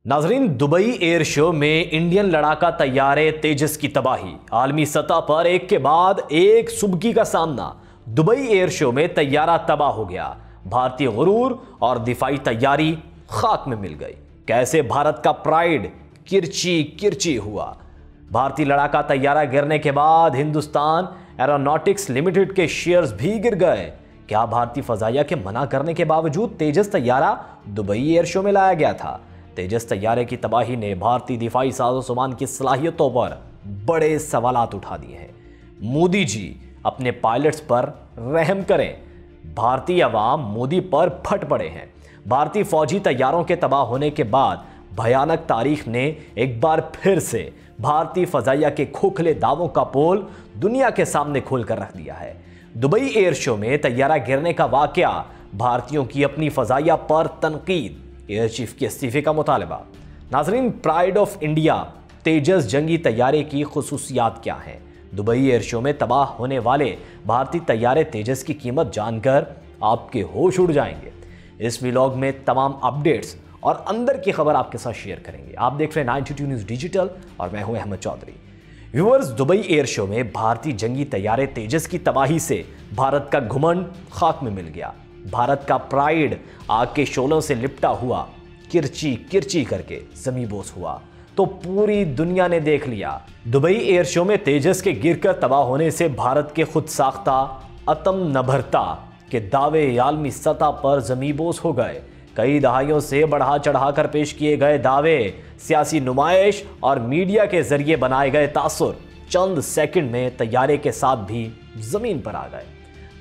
नाजरीन, Dubai air show में Indian लड़ाका तैयारे तेजस की तबाही। आलमी सतह पर एक के बाद एक सुबकी का सामना। दुबई एयर शो में तैयारा तबाह हो गया। भारतीय गुरूर और दिफाई तैयारी खाक में मिल गई। कैसे भारत का प्राइड किरची किरची हुआ। भारतीय लड़ाका तैयारा गिरने के बाद हिंदुस्तान एरोनॉटिक्स लिमिटेड के शेयर्स भी गिर गए। क्या भारतीय फजाइया के मना करने के बावजूद तेजस तैयारा दुबई एयर शो में लाया गया था? तेजस तैयारे की तबाही ने भारतीय दिफाई साजो-सामान की सलाहियतों पर बड़े सवालात उठा दिए हैं। मोदी जी अपने पायलट्स पर रहम करें। भारतीय अवाम मोदी पर फट पड़े हैं। भारतीय फौजी तैयारों के तबाह होने के बाद भयानक तारीख ने एक बार फिर से भारतीय फजाइया के खोखले दावों का पोल दुनिया के सामने खोल कर रख दिया है। दुबई एयर शो में तैयारा गिरने का वाकया, भारतीयों की अपनी फजाइया पर तनकीद, एयर चीफ के इस्तीफे का मुतालबा। नाजरीन, प्राइड ऑफ इंडिया तेजस जंगी तैयारे की खुसूसियात क्या हैं? दुबई एयर शो में तबाह होने वाले भारतीय तैयारे तेजस की कीमत जानकर आपके होश उड़ जाएंगे। इस व्लॉग में तमाम अपडेट्स और अंदर की खबर आपके साथ शेयर करेंगे। आप देख रहे हैं 92 न्यूज़ डिजिटल और मैं हूं Ahmed Chaudhry. Viewers, Dubai air show में भारतीय जंगी तैयारे तेजस की तबाही से भारत का घुमंड खाक में मिल गया। भारत का प्राइड आग के शोलों से लिपटा हुआ किरची किरची करके ज़मींबोस हुआ तो पूरी दुनिया ने देख लिया। दुबई एयर शो में तेजस के गिरकर तबाह होने से भारत के खुद साख्ता अतम नभरता के दावे आलमी सतह पर ज़मींबोस हो गए। कई दहाइयों से बढ़ा चढ़ाकर पेश किए गए दावे, सियासी नुमाइश और मीडिया के जरिए बनाए गए तासुर चंद सेकंड में तैयारे के साथ भी जमीन पर आ गए।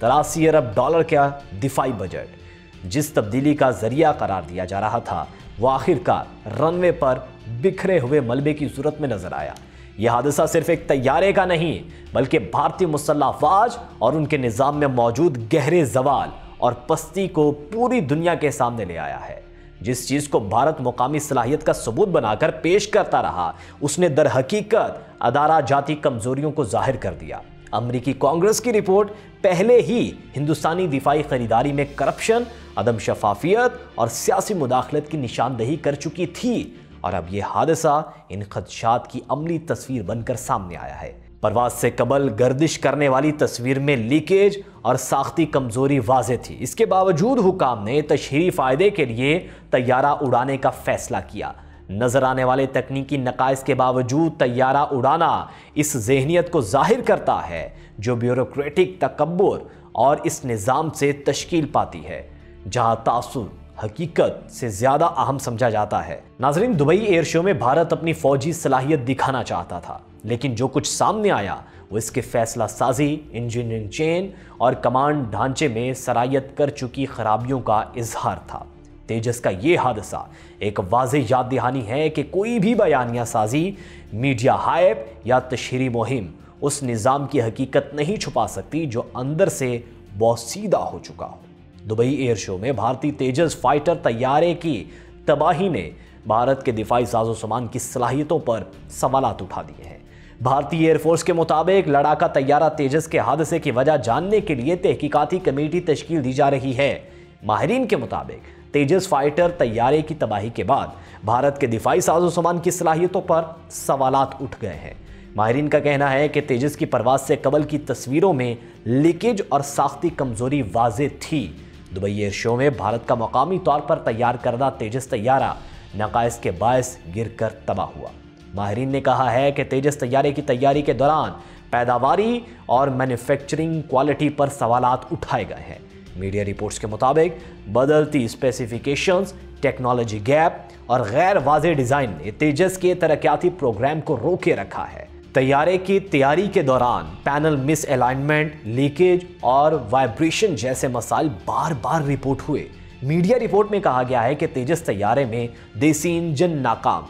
83 अरब डॉलर का दिफाई बजट जिस तब्दीली का जरिया करार दिया जा रहा था, वो आखिरकार रनवे पर बिखरे हुए मलबे की सूरत में नजर आया। यह हादसा सिर्फ एक तैयारे का नहीं, बल्कि भारतीय मुसल्लह अफवाज और उनके निज़ाम में मौजूद गहरे जवाल और पस्ती को पूरी दुनिया के सामने ले आया है। जिस चीज को भारत मुकामी सलाहियत का सबूत बनाकर पेश करता रहा, उसने दर हकीकत अदारा जाती कमजोरियों को जाहिर कर दिया। अमेरिकी कांग्रेस की रिपोर्ट पहले ही हिंदुस्तानी दिफाई खरीदारी में करप्शन, अदम शफाफियत और सियासी मुदाखलत की निशानदही कर चुकी थी, और अब यह हादसा इन खदशात की अमली तस्वीर बनकर सामने आया है। परवाज से कबल गर्दिश करने वाली तस्वीर में लीकेज और साख्ती कमजोरी वाज़ेह थी। इसके बावजूद हुकाम ने तशहीरी फायदे के लिए तैयारा उड़ाने का फैसला किया। नजर आने वाले तकनीकी नकाइस के बावजूद तैयारा उड़ाना इस ज़हनियत को जाहिर करता है जो ब्यूरोक्रेटिक तकब्बुर और इस निज़ाम से तश्कील पाती है, जहां तासुर हकीकत से ज़्यादा अहम समझा जाता है। नाजरीन, दुबई एयर शो में भारत अपनी फौजी सलाहियत दिखाना चाहता था, लेकिन जो कुछ सामने आया वो इसके फैसला साजी, इंजीनियरिंग चेन और कमांड ढांचे में सरायत कर चुकी खराबियों का इजहार था। तेजस का ये हादसा एक वाज़ेह याद दहानी है कि कोई भी बयानिया साजी, मीडिया हाइप या तशहीरी मुहिम उस निज़ाम की हकीकत नहीं छुपा सकती जो अंदर से बोसीदा हो चुका हो। दुबई एयर शो में भारतीय तेजस फाइटर तैयारे की तबाही ने भारत के दिफाई साजो सामान की सलाहियतों पर सवालात उठा दिए हैं। भारतीय एयरफोर्स के मुताबिक लड़ाका तैयारा तेजस के हादसे की वजह जानने के लिए तहकीकाती कमेटी तश्कील दी जा रही है। माहिरीन के मुताबिक तेजस फाइटर तैयारे की तबाही के बाद भारत के दिफाई साजो सामान की सलाहियतों पर सवालात उठ गए हैं। माहिरीन का कहना है कि तेजस की परवाज से कबल की तस्वीरों में लीकेज और साख्ती कमजोरी वाज़ेह थी। दुबई एयर शो में भारत का मकामी तौर पर तैयार करदा तेजस तैयारा नकाइस के बायस गिरकर तबाह हुआ। माहिरीन ने कहा है कि तेजस तैयारे की तैयारी के दौरान पैदावारी और मैन्युफैक्चरिंग क्वालिटी पर सवालात उठाए गए हैं। मीडिया रिपोर्ट्स के मुताबिक बदलती स्पेसिफिकेशंस, टेक्नोलॉजी गैप और गैर वाज़ेह डिज़ाइन ने तेजस के तरक्याती प्रोग्राम को रोके रखा है। तैयारे की तैयारी के दौरान पैनल मिस अलाइनमेंट, लीकेज और वाइब्रेशन जैसे मसाइल बार बार रिपोर्ट हुए। मीडिया रिपोर्ट में कहा गया है कि तेजस तैयारे में देसी इंजन नाकाम,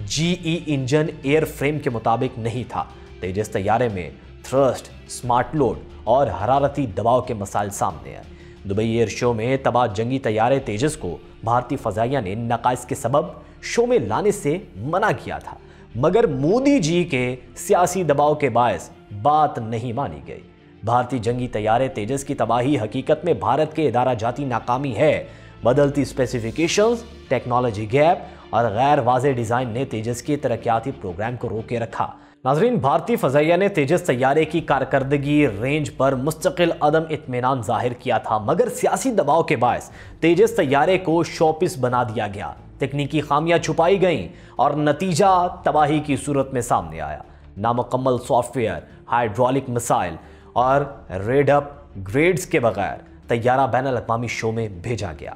जीई इंजन एयर फ्रेम के मुताबिक नहीं था। तेजस तैयारे में थ्रस्ट, स्मार्ट लोड और हरारती दबाव के मसाइल सामने आए। दुबई एयर शो में तबाह जंगी तैयारे तेजस को भारतीय फजाइया ने नकाइस के सबब शो में लाने से मना किया था, मगर मोदी जी के सियासी दबाव के बायस बात नहीं मानी गई। भारतीय जंगी तैयारे तेजस की तबाही हकीकत में भारत के इदारा जाती नाकामी है। बदलती स्पेसिफिकेशंस, टेक्नोलॉजी गैप اور غیر واضح ڈیزائن نے تیجس کے ترقیاتی پروگرام کو روکے رکھا۔ ناظرین، بھارتی فضائیہ نے تیجس طیارے کی کارکردگی رینج پر مستقل عدم اطمینان ظاہر کیا تھا، مگر سیاسی دباؤ کے باعث تیجس طیارے کو شو پیس بنا دیا گیا۔ تکنیکی خامیاں چھپائی گئیں اور نتیجہ تباہی کی صورت میں سامنے آیا۔ نامکمل سافٹ ویئر، ہائیڈرولک مسائل اور ریڈ اپ گریڈز کے بغیر طیارہ بین الاقوامی شو میں بھیجا گیا۔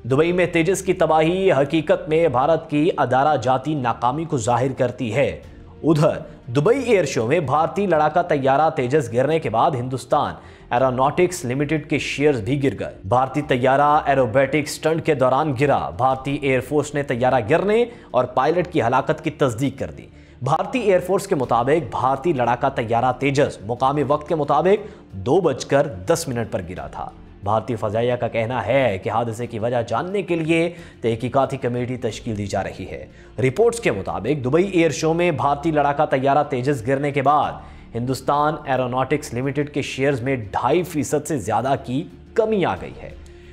دبئی میں تیجس کی تباہی حقیقت میں بھارت کی ادارہ جاتی ناکامی کو ظاہر کرتی ہے۔ ادھر دبئی ایئر شو میں بھارتی لڑاکا طیارہ تیجس گرنے کے بعد ہندوستان ایروناٹکس لمیٹڈ کے شیئرز بھی گر گئے۔ بھارتی طیارہ ایروبیٹک سٹنٹ کے دوران گرا۔ بھارتی ایئر فورس نے طیارہ گرنے اور پائلٹ کی ہلاکت کی تصدیق کر دی۔ بھارتی ایئر فورس کے مطابق بھارتی لڑاکا طیارہ تیجس مقامی وقت کے مطابق 2:10 پر گرا تھا۔ بھارتی فضائیہ کا کہنا ہے کہ حادثے کی وجہ جاننے کے لیے تحقیقاتی کمیٹی تشکیل دی جا رہی ہے۔ رپورٹس کے مطابق دبئی ایئر شو میں بھارتی لڑاکا طیارہ تیجس گرنے کے بعد ہندوستان ایروناٹکس لمیٹڈ کے شیئرز میں 2.5% سے زیادہ کی کمی آ گئی ہے۔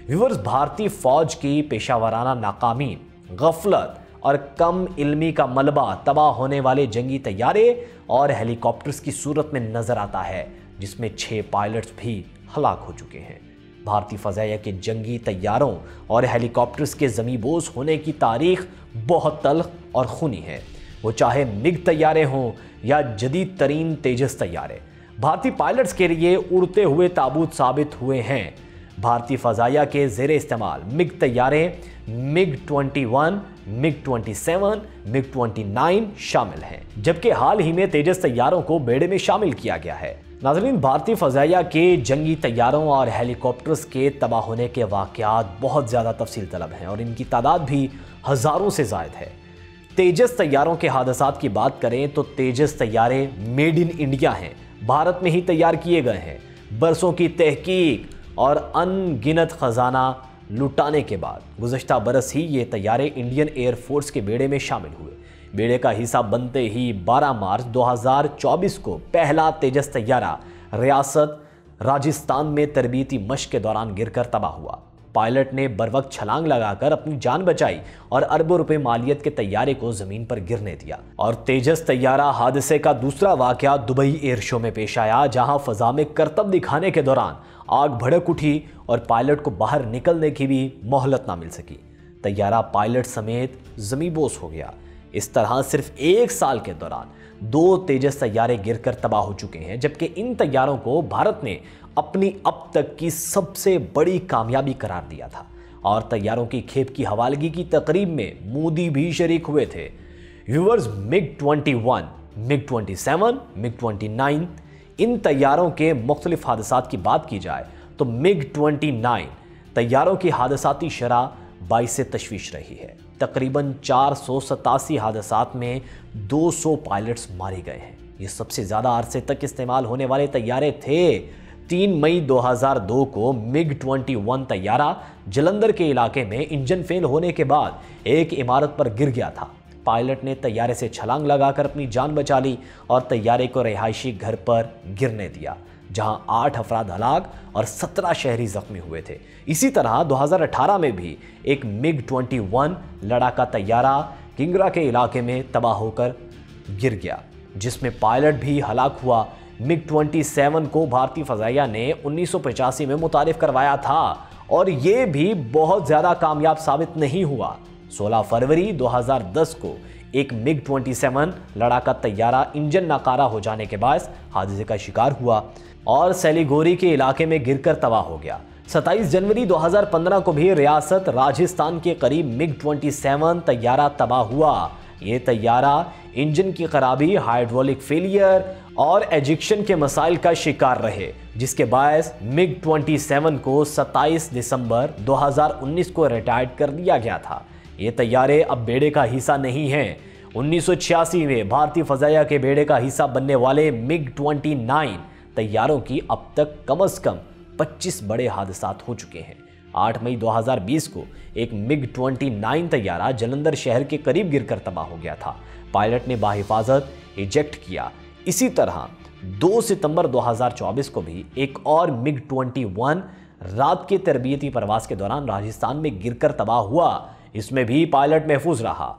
ویورز، بھارتی فوج کی پیشہ ورانہ ناکامی، غفلت اور کم علمی کا ملبہ تباہ ہونے والے جنگی طیارے اور ہیلی کاپٹرز کی صورت میں نظر آتا ہے، جس میں 6 پائلٹس بھی ہلاک ہو چکے ہیں۔ بھارتی فضائیہ کے جنگی طیاروں اور ہیلی کاپٹرز کے زمیں بوس ہونے کی تاریخ بہت تلخ اور خونی ہے، وہ چاہے مگ طیارے ہوں یا جدید ترین تیجس طیارے۔ بھارتی پائلٹس کے لیے اڑتے ہوئے تابوت ثابت ہوئے ہیں۔ بھارتی فضائیہ کے زیر استعمال مگ طیارے MiG-21، MiG-27، MiG-29 شامل ہیں، جبکہ حال ہی میں تیجس طیاروں کو بیڑے میں شامل کیا گیا ہے۔ ناظرین، بھارتی فضائیہ کے جنگی طیاروں اور ہیلی کاپٹرز کے تباہ ہونے کے واقعات بہت زیادہ تفصیل طلب ہیں اور ان کی تعداد بھی ہزاروں سے زائد ہے۔ تیجس طیاروں کے حادثات کی بات کریں تو تیجس طیارے میڈ ان انڈیا ہیں، بھارت میں ہی تیار کیے گئے ہیں۔ برسوں کی تحقیق اور ان گنت خزانہ لٹانے کے بعد گزشتہ برس ہی یہ طیارے انڈین ایئر فورس کے بیڑے میں شامل ہوئے۔ بیڑے کا حصہ بنتے ہی 12 مارچ 2024 کو پہلا تیجس طیارہ ریاست راجستھان میں تربیتی مشق کے دوران گر کر تباہ ہوا۔ پائلٹ نے بروقت چھلانگ لگا کر اپنی جان بچائی اور اربوں روپے مالیت کے طیارے کو زمین پر گرنے دیا۔ اور تیجس طیارہ حادثے کا دوسرا واقعہ دبئی ایئر شو میں پیش آیا، جہاں فضا میں کرتب دکھانے کے دوران آگ بھڑک اٹھی اور پائلٹ کو باہر نکلنے کی بھی مہلت نہ مل سکی۔ طیارہ پائلٹ سمیت زمیں بوس ہو گیا۔ اس طرح صرف 1 سال کے دوران 2 تیجس طیارے گر کر تباہ ہو چکے ہیں، جبکہ ان طیاروں کو بھارت نے اپنی اب تک کی سب سے بڑی کامیابی قرار دیا تھا اور طیاروں کی کھیپ کی حوالگی کی تقریب میں مودی بھی شریک ہوئے تھے۔ ویورز، MiG-21، MiG-27، MiG-29 ان طیاروں کے مختلف حادثات کی بات کی جائے تو MiG-29 طیاروں کی حادثاتی شرح باعث تشویش رہی ہے۔ تقریباً 487 حادثات میں 200 پائلٹس مارے گئے ہیں۔ یہ سب سے زیادہ عرصے تک استعمال ہونے والے طیارے تھے۔ 3 مئی 2002 کو MiG-21 طیارہ جلندھر کے علاقے میں انجن فیل ہونے کے بعد ایک عمارت پر گر گیا تھا۔ پائلٹ نے طیارے سے چھلانگ لگا کر اپنی جان بچا لی اور طیارے کو رہائشی گھر پر گرنے دیا، جہاں 8 افراد ہلاک اور 17 شہری زخمی ہوئے تھے۔ اسی طرح 2018 میں بھی ایک MiG-21 لڑاکا طیارہ کنگرا کے علاقے میں تباہ ہو کر گر گیا، جس میں پائلٹ بھی ہلاک ہوا۔ MiG-27 کو بھارتی فضائیہ نے 1985 میں متعارف کروایا تھا اور یہ بھی بہت زیادہ کامیاب ثابت نہیں ہوا۔ 16 فروری 2010 کو ایک MiG-27 لڑاکا طیارہ انجن ناکارہ ہو جانے کے باعث حادثے کا شکار ہوا اور سیلیگوری کے علاقے میں گر کر تباہ ہو گیا۔ 27 جنوری 2015 کو بھی ریاست راجستھان کے قریب MiG-27 طیارہ تباہ ہوا۔ یہ طیارہ انجن کی خرابی، ہائیڈرولک فیلئر اور ایجیکشن کے مسائل کا شکار رہے، جس کے باعث MiG-27 کو 27 دسمبر 2019 کو ریٹائرڈ کر دیا گیا تھا۔ یہ طیارے اب بیڑے کا حصہ نہیں ہیں۔ 1986 میں بھارتی فضائیہ کے بیڑے کا حصہ بننے والے MiG-29 طیاروں کی اب تک کم از کم 25 بڑے حادثات ہو چکے ہیں۔ 8 مئی 2020 کو ایک MiG-29 طیارہ جلندھر شہر کے قریب گر کر تباہ ہو گیا تھا۔ پائلٹ نے بحفاظت ایجیکٹ کیا۔ اسی طرح 2 ستمبر 2024 کو بھی ایک اور MiG-21 رات کے تربیتی پرواز کے دوران راجستھان میں گر کر تباہ ہوا۔ اس میں بھی پائلٹ محفوظ رہا۔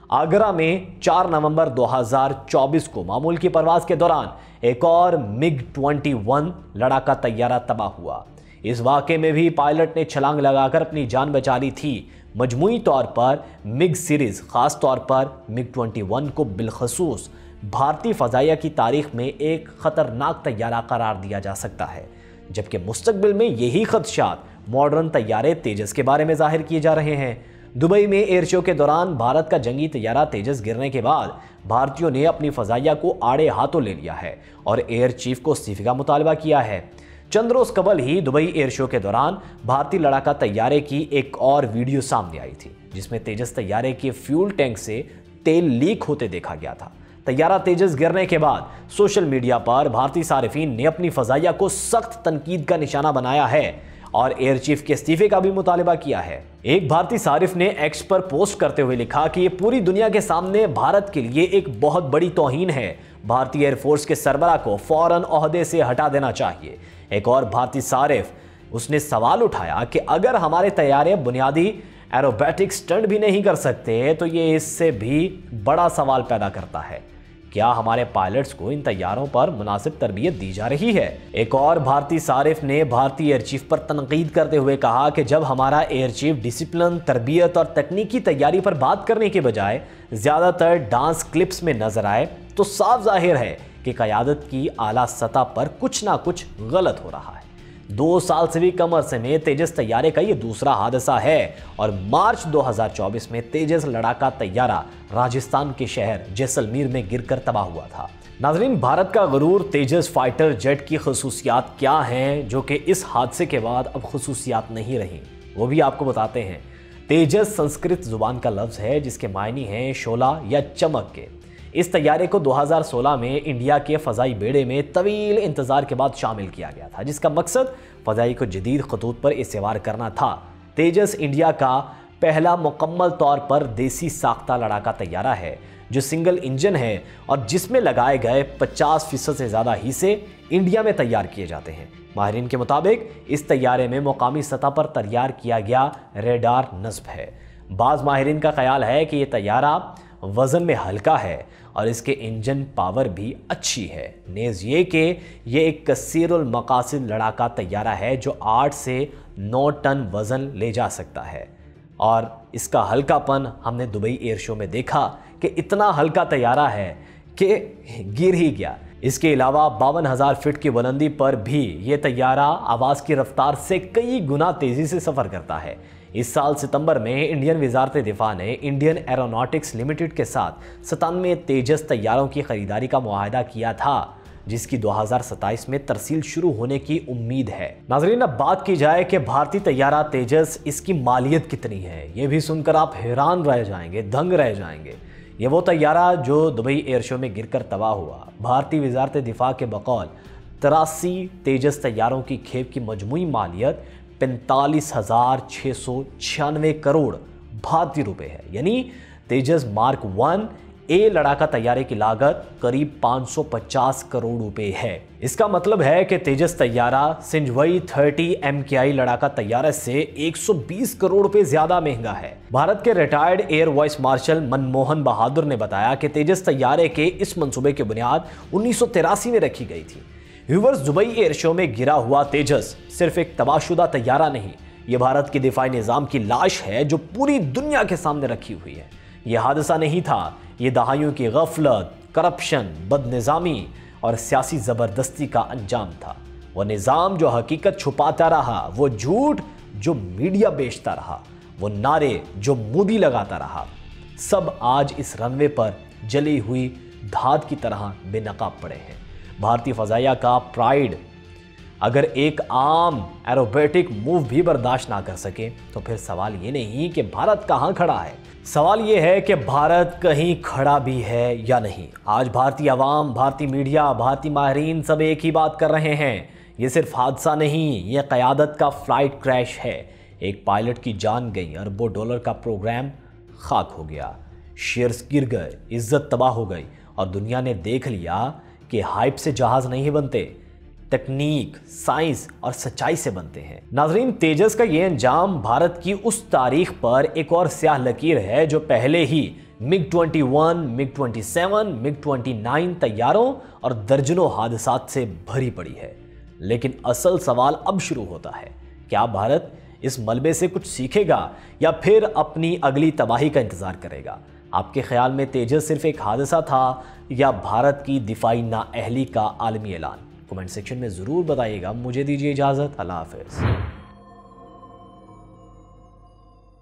आगरा में 4 नवंबर 2024 को मामूल की परवाज के दौरान एक और MiG-21 लड़ाका तैयारा तबाह हुआ। इस वाक़े में भी पायलट ने छलांग लगाकर अपनी जान बचा ली थी। मजमूई तौर पर मिग सीरीज, खास तौर पर MiG-21 को बिलखसूस भारतीय फ़ज़ाइया की तारीख में एक ख़तरनाक तैयारा करार दिया जा सकता है, जबकि मुस्तकबिल में यही खदशात मॉडर्न तैयारे तेजस के बारे में ज़ाहिर किए जा रहे हैं। दुबई में एयर शो के दौरान भारत का जंगी तैयारा तेजस गिरने के बाद भारतीयों ने अपनी फ़ज़ाइया को आड़े हाथों ले लिया है और एयर चीफ को इस्तीफे का मुतालबा किया है। चंद रोज़ कबल ही दुबई एयर शो के दौरान भारतीय लड़ाका तैयारे की एक और वीडियो सामने आई थी, जिसमें तेजस तैयारे के फ्यूल टैंक से तेल लीक होते देखा गया था। तैयारा तेजस गिरने के बाद सोशल मीडिया पर भारतीय सारिफीन ने अपनी फ़ज़ाइया को सख्त तनकीद का निशाना बनाया है और एयर चीफ के इस्तीफे का भी मुतालबा किया है। एक भारतीय सारिफ ने एक्स पर पोस्ट करते हुए लिखा कि ये पूरी दुनिया के सामने भारत के लिए एक बहुत बड़ी तौहीन है। भारतीय एयरफोर्स के सरबराह को फौरन ओहदे से हटा देना चाहिए। एक और भारतीय सारिफ, उसने सवाल उठाया कि अगर हमारे तैयारे बुनियादी एरोबैटिक स्टंट भी नहीं कर सकते तो ये इससे भी बड़ा सवाल पैदा करता है, क्या हमारे पायलट्स को इन तैयारों पर मुनासिब तरबियत दी जा रही है। एक और भारतीय सारिफ ने भारतीय एयर चीफ पर तनकीद करते हुए कहा कि जब हमारा एयर चीफ डिसिप्लिन, तरबियत और तकनीकी तैयारी पर बात करने के बजाय ज़्यादातर डांस क्लिप्स में नजर आए तो साफ जाहिर है कि क़यादत की आला सतह पर कुछ ना कुछ गलत हो रहा है। 2 साल से भी कम अरसे में तेजस तैयारे का ये दूसरा हादसा है और मार्च 2024 में तेजस लड़ाका तैयारा राजस्थान के शहर जैसलमेर में गिरकर तबाह हुआ था। नाज़रीन, भारत का गरूर तेजस फाइटर जेट की खसूसियात क्या हैं जो कि इस हादसे के बाद अब खसूसियात नहीं रही, वो भी आपको बताते हैं। तेजस संस्कृत जुबान का लफ्ज़ है जिसके मायने हैं शोला या चमक के। इस तैयारे को 2016 में इंडिया के फ़ज़ाई बेड़े में तवील इंतज़ार के बाद शामिल किया गया था, जिसका मकसद फ़ज़ाई को जदीद खतूत पर इस्तेवार करना था। तेजस इंडिया का पहला मुकम्मल तौर पर देसी साख्ता लड़ाका तैयारा है जो सिंगल इंजन है और जिसमें लगाए गए 50% से ज़्यादा हिस्से इंडिया में तैयार किए जाते हैं। माहिरीन के मुताबिक इस तैयारे में मुकामी सतह पर तैयार किया गया रेडार नस्ब है। बाज़ माहिरीन का ख्याल है कि यह तैयारा वज़न में हल्का है और इसके इंजन पावर भी अच्छी है। नेज़ ये कि ये एक कसीरुल मकासिद लड़ाका तैयारा है जो 8 से 9 टन वज़न ले जा सकता है और इसका हल्कापन हमने दुबई एयर शो में देखा कि इतना हल्का तैयारा है कि गिर ही गया। इसके अलावा 52,000 फीट की बुलंदी पर भी ये तैयारा आवाज़ की रफ्तार से कई गुना तेज़ी से सफ़र करता है। इस साल सितंबर में इंडियन वज़ारत दिफा ने इंडियन एरोनॉटिक्स लिमिटेड के साथ 97 तेजस तैयारों की खरीदारी का मुआहदा किया था, जिसकी 2027 में तरसील शुरू होने की उम्मीद है। नाज़रीन, अब बात की जाए कि भारतीय तैयारा तेजस, इसकी मालियत कितनी है, ये भी सुनकर आप हैरान रह जाएंगे, दंग रह जाएंगे। ये वो तैयारा जो दुबई एयर शो में गिरकर तबाह हुआ। भारतीय वज़ारत दिफा के बकौल 83 तेजस तैयारों की खेप की मजमूई मालियत 45,696 करोड़ भारतीय रुपए है। यानी तेजस मार्क 1 ए लड़ाका तैयारे की लागत करीब 550 करोड़ रुपए है। इसका मतलब है कि तेजस तैयारा सिंजवई 30 MKI लड़ाका तैयारे से 120 करोड़ रुपए ज्यादा महंगा है। भारत के retired air vice marshal Manmohan Bahadur ने बताया कि तेजस तैयारे के इस मंसूबे की बुनियाद 1983 में रखी गई थी। व्यूअर्स, दुबई एयर शो में गिरा हुआ तेजस सिर्फ एक तबाहशुदा तैयारा नहीं, ये भारत के दिफाई निज़ाम की लाश है जो पूरी दुनिया के सामने रखी हुई है। यह हादसा नहीं था, ये दहाइयों की गफलत, करप्शन, बदनिज़ामी और सियासी ज़बरदस्ती का अंजाम था। वो निज़ाम जो हकीकत छुपाता रहा, वो झूठ जो मीडिया बेचता रहा, वो नारे जो मोदी लगाता रहा, सब आज इस रनवे पर जली हुई धात की तरह बेनकाब पड़े हैं। भारतीय फ़ज़ाइया का प्राइड अगर एक आम एरोबेटिक मूव भी बर्दाश्त ना कर सके तो फिर सवाल ये नहीं कि भारत कहाँ खड़ा है, सवाल ये है कि भारत कहीं खड़ा भी है या नहीं। आज भारतीय आवाम, भारतीय मीडिया, भारतीय माहिरीन सब एक ही बात कर रहे हैं, ये सिर्फ हादसा नहीं, ये क़यादत का फ्लाइट क्रैश है। एक पायलट की जान गई, अरबों डॉलर का प्रोग्राम खाक हो गया, शेयर्स गिर गए, इज्जत तबाह हो गई और दुनिया ने देख लिया कि हाइप से जहाज़ नहीं बनते, तकनीक, साइंस और सच्चाई से बनते हैं। नाजरीन, तेजस का ये अंजाम भारत की उस तारीख पर एक और स्याह लकीर है जो पहले ही MiG-21, MiG-27, MiG-29 طیاروں اور درجنوں حادثات سے بھری پڑی ہے۔ لیکن اصل سوال اب شروع ہوتا ہے، کیا بھارت اس ملبے سے کچھ سیکھے گا یا پھر اپنی اگلی تباہی کا انتظار کرے گا؟ آپ کے خیال میں تیجس صرف ایک حادثہ تھا یا بھارت کی دفاعی نااہلی کا عالمی اعلان؟ کمنٹ سیکشن میں ضرور بتائیے گا۔ مجھے دیجیے اجازت، اللہ حافظ۔